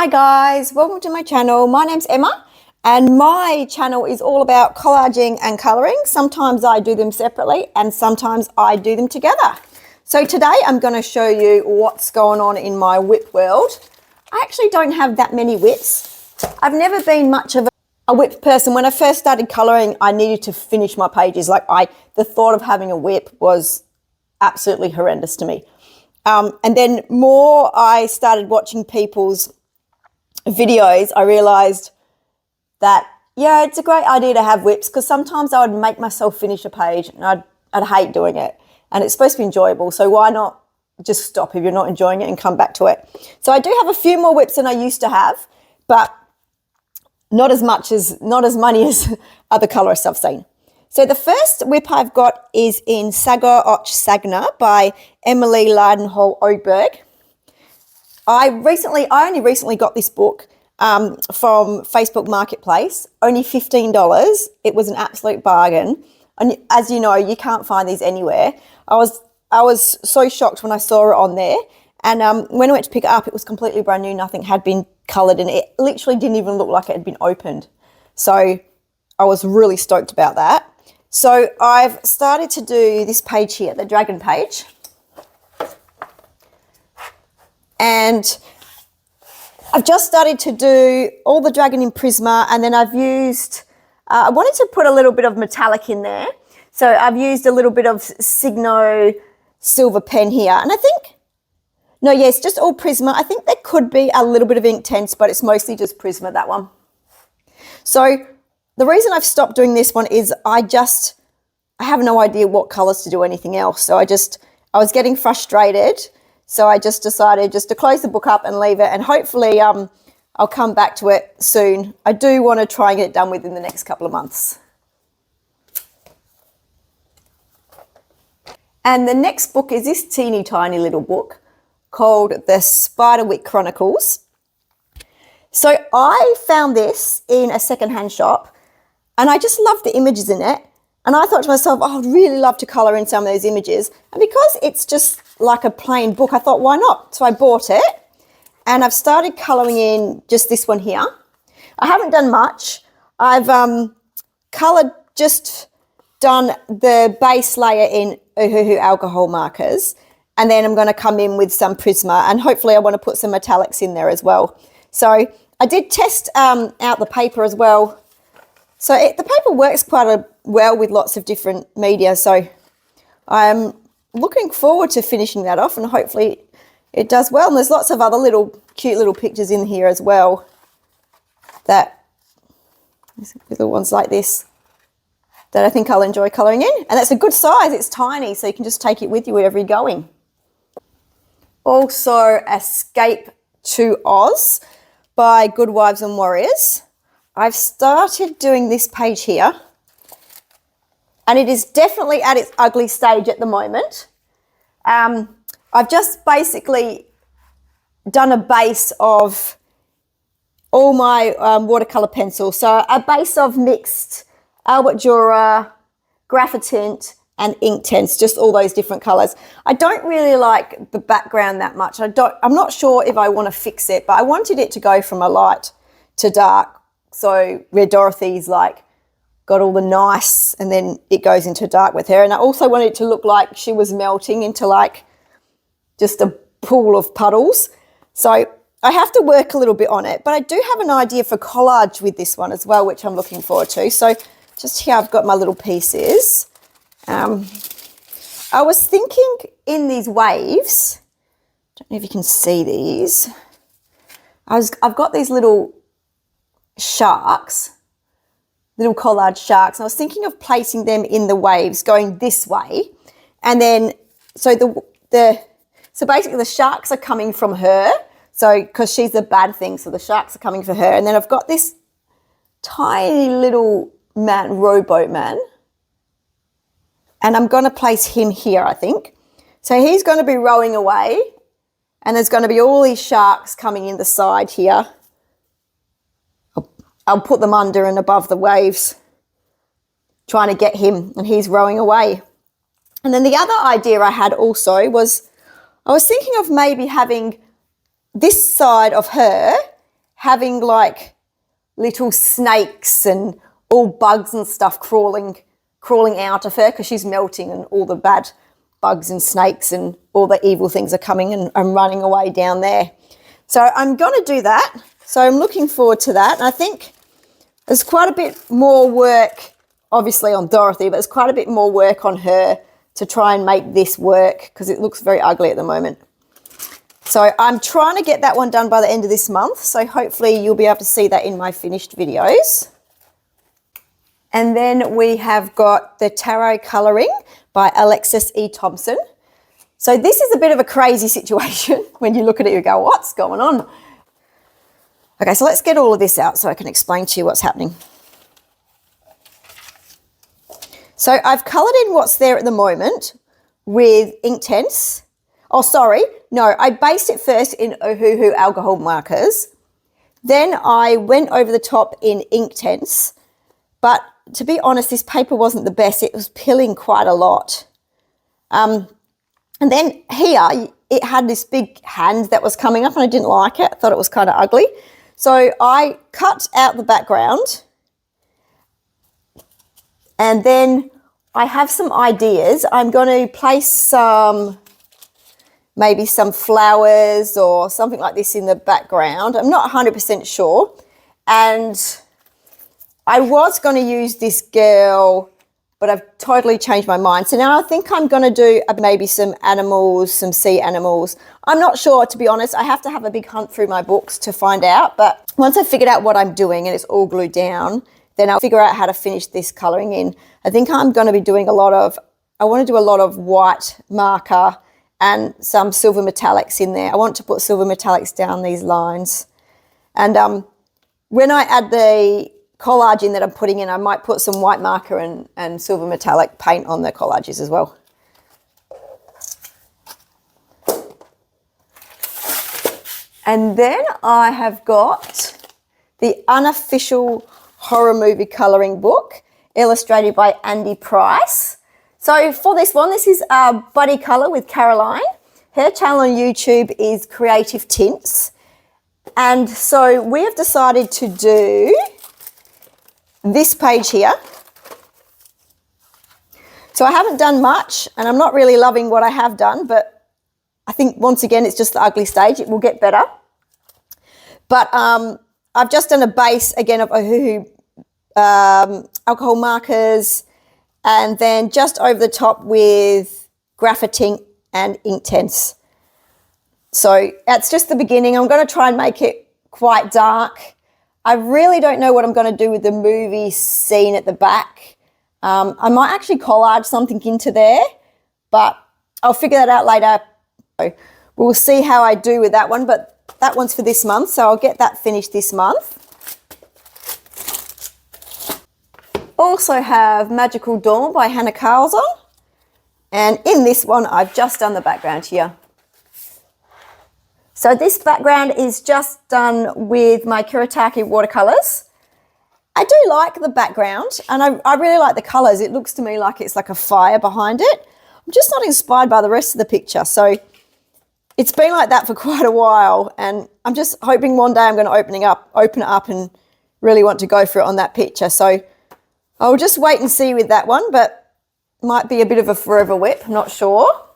Hi guys, welcome to my channel. My name's Emma and my channel is all about collaging and colouring. Sometimes I do them separately and sometimes I do them together. So today I'm going to show you what's going on in my WIP world. I actually don't have that many WIPs. I've never been much of a WIP person. When I first started colouring, I needed to finish my pages. The thought of having a WIP was absolutely horrendous to me. And then more I started watching people's videos, I realised that, yeah, it's a great idea to have WIPs because sometimes I would make myself finish a page and I'd hate doing it. And it's supposed to be enjoyable, so why not just stop if you're not enjoying it and come back to it? So I do have a few more WIPs than I used to have, but not as many as other colourists I've seen. So the first WIP I've got is in Sagasagna by Emily Ladenhall-Oberg. I only recently got this book from Facebook Marketplace, only $15. It was an absolute bargain. And as you know, you can't find these anywhere. I was so shocked when I saw it on there. And when I went to pick it up, it was completely brand new. Nothing had been coloured and it literally didn't even look like it had been opened. So I was really stoked about that. So I've started to do this page here, the dragon page. And I've just started to do all the dragon in Prisma, and then I've used, I wanted to put a little bit of metallic in there. So I've used a little bit of Signo silver pen here. And I think, no, yes, just all Prisma. I think there could be a little bit of ink Tints, but it's mostly just Prisma, that one. So the reason I've stopped doing this one is I have no idea what colours to do anything else. So I was getting frustrated. So I just decided just to close the book up and leave it, and hopefully I'll come back to it soon. I do want to try and get it done within the next couple of months. And the next book is this teeny tiny little book called the Spiderwick Chronicles. So I found this in a secondhand shop and I just loved the images in it. And I thought to myself, oh, I'd really love to colour in some of those images. And because it's just like a plain book, I thought, why not? So I bought it and I've started colouring in just this one here. I haven't done much. I've done the base layer in Uhuhu alcohol markers. And then I'm going to come in with some Prisma and hopefully I want to put some metallics in there as well. So I did test out the paper as well. So the paper works quite well with lots of different media. So I'm looking forward to finishing that off and hopefully it does well. And there's lots of other cute little pictures in here as well. Little ones like this that I think I'll enjoy colouring in. And that's a good size. It's tiny, so you can just take it with you wherever you're going. Also, Escape to Oz by Good Wives and Warriors. I've started doing this page here and it is definitely at its ugly stage at the moment. I've just basically done a base of all my watercolour pencils. So a base of mixed Albert Dürer, Graphitint and Inktense, just all those different colours. I don't really like the background that much. I'm not sure if I want to fix it, but I wanted it to go from a light to dark. So where Dorothy's got all the nice and then it goes into dark with her. And I also wanted it to look like she was melting into just a pool of puddles. So I have to work a little bit on it, but I do have an idea for collage with this one as well, which I'm looking forward to. So just here I've got my little pieces. I was thinking in these waves, don't know if you can see these. I've got these little sharks, little collage sharks, and I was thinking of placing them in the waves going this way, and then so basically the sharks are coming from her, so because she's the bad thing, so the sharks are coming for her, and then I've got this tiny little man, rowboat man, and I'm going to place him here, I think. So he's going to be rowing away and there's going to be all these sharks coming in the side here. I'll put them under and above the waves, trying to get him, and he's rowing away. And then the other idea I had also was I was thinking of maybe having this side of her having like little snakes and all bugs and stuff crawling out of her because she's melting and all the bad bugs and snakes and all the evil things are coming and running away down there. So I'm going to do that. So I'm looking forward to that. And I think there's quite a bit more work, obviously on Dorothy, but there's quite a bit more work on her to try and make this work because it looks very ugly at the moment. So I'm trying to get that one done by the end of this month. So hopefully you'll be able to see that in my finished videos. And then we have got the Tarot Colouring by Alexis E. Thompson. So this is a bit of a crazy situation. When you look at it, you go, what's going on? Okay, so let's get all of this out so I can explain to you what's happening. So I've coloured in what's there at the moment with ink tints. Oh, sorry. No, I based it first in Ohuhu alcohol markers. Then I went over the top in ink tints. But to be honest, this paper wasn't the best. It was pilling quite a lot. And then here, it had this big hand that was coming up and I didn't like it. I thought it was kind of ugly. So I cut out the background. And then I have some ideas. I'm going to place maybe some flowers or something like this in the background. I'm not 100% sure. And I was going to use this girl, but I've totally changed my mind. So now I think I'm going to do maybe some animals, some sea animals. I'm not sure, to be honest. I have to have a big hunt through my books to find out. But once I've figured out what I'm doing and it's all glued down, then I'll figure out how to finish this colouring in. I think I'm going to be doing I want to do a lot of white marker and some silver metallics in there. I want to put silver metallics down these lines. And when I add the collage in that I'm putting in, I might put some white marker and silver metallic paint on the collages as well. And then I have got the Unofficial Horror Movie Colouring Book, illustrated by Andy Price. So for this one, this is Buddy Colour with Caroline. Her channel on YouTube is Creative Tints. And so we have decided to do this page here. So I haven't done much and I'm not really loving what I have done, but I think once again, it's just the ugly stage. It will get better. But I've just done a base again of Ohuhu alcohol markers and then just over the top with graphite and ink tints. So that's just the beginning. I'm going to try and make it quite dark. I really don't know what I'm going to do with the movie scene at the back. I might actually collage something into there, but I'll figure that out later. So we'll see how I do with that one, but that one's for this month, so I'll get that finished this month. Also have Magical Dawn by Hannah Carlson. And in this one, I've just done the background here. So this background is just done with my Kiritaki watercolours. I do like the background and I really like the colours. It looks to me like it's like a fire behind it. I'm just not inspired by the rest of the picture. So it's been like that for quite a while and I'm just hoping one day I'm going to open it up and really want to go for it on that picture. So I'll just wait and see with that one, but might be a bit of a forever whip, I'm not sure.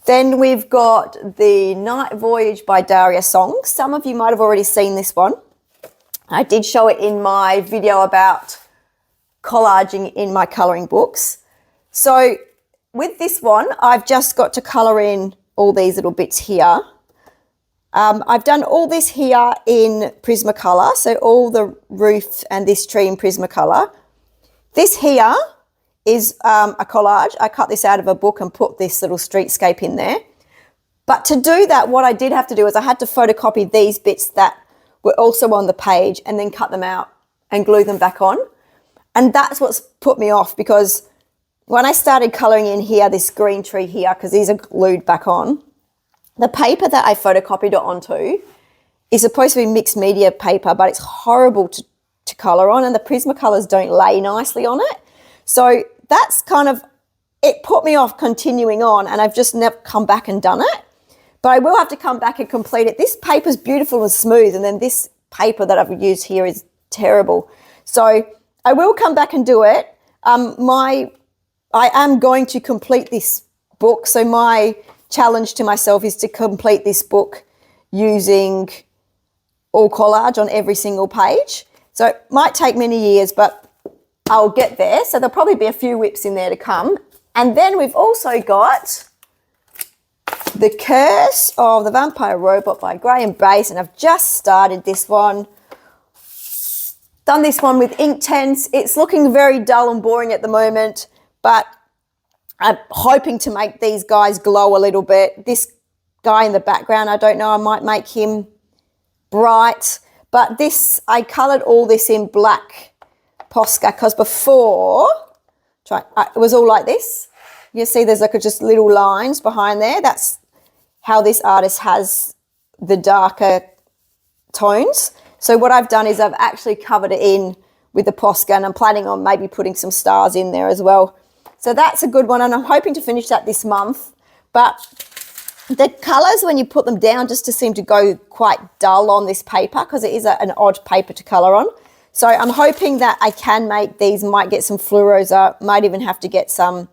Then we've got the Night Voyage by Daria Song. Some of you might have already seen this one. I did show it in my video about collaging in my colouring books. So with this one, I've just got to colour in all these little bits here. I've done all this here in Prismacolor, so all the roof and this tree in Prismacolor. This here is a collage. I cut this out of a book and put this little streetscape in there. But to do that, what I did have to do is I had to photocopy these bits that were also on the page and then cut them out and glue them back on. And that's what's put me off because when I started colouring in here, this green tree here, because these are glued back on, the paper that I photocopied it onto is supposed to be mixed media paper, but it's horrible to colour on and the Prismacolors don't lay nicely on it. So that's kind of, it put me off continuing on and I've just never come back and done it. But I will have to come back and complete it. This paper's beautiful and smooth and then this paper that I've used here is terrible. So I will come back and do it. I am going to complete this book. So my challenge to myself is to complete this book using all collage on every single page. So it might take many years, but I'll get there. So there'll probably be a few WIPs in there to come. And then we've also got The Curse of the Vampire Robot by Graham Base, and I've just started this one. Done this one with ink tints. It's looking very dull and boring at the moment, but I'm hoping to make these guys glow a little bit. This guy in the background, I don't know, I might make him bright, but this, I coloured all this in black Posca because before, it was all like this. You see there's like just little lines behind there. That's how this artist has the darker tones. So what I've done is I've actually covered it in with the Posca, and I'm planning on maybe putting some stars in there as well. So that's a good one, and I'm hoping to finish that this month. But the colours, when you put them down, just seem to go quite dull on this paper because it is an odd paper to colour on. So I'm hoping that I can make these, might get some fluoros up, might even have to get some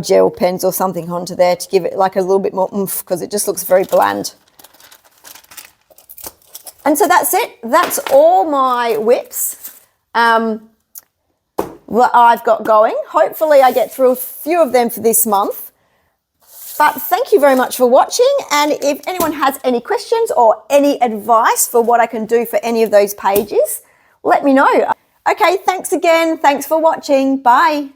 gel pens or something onto there to give it like a little bit more oomph because it just looks very bland. And so that's it. That's all my WIPs what I've got going. Hopefully I get through a few of them for this month. But thank you very much for watching. And if anyone has any questions or any advice for what I can do for any of those pages, let me know. Okay, thanks again. Thanks for watching. Bye.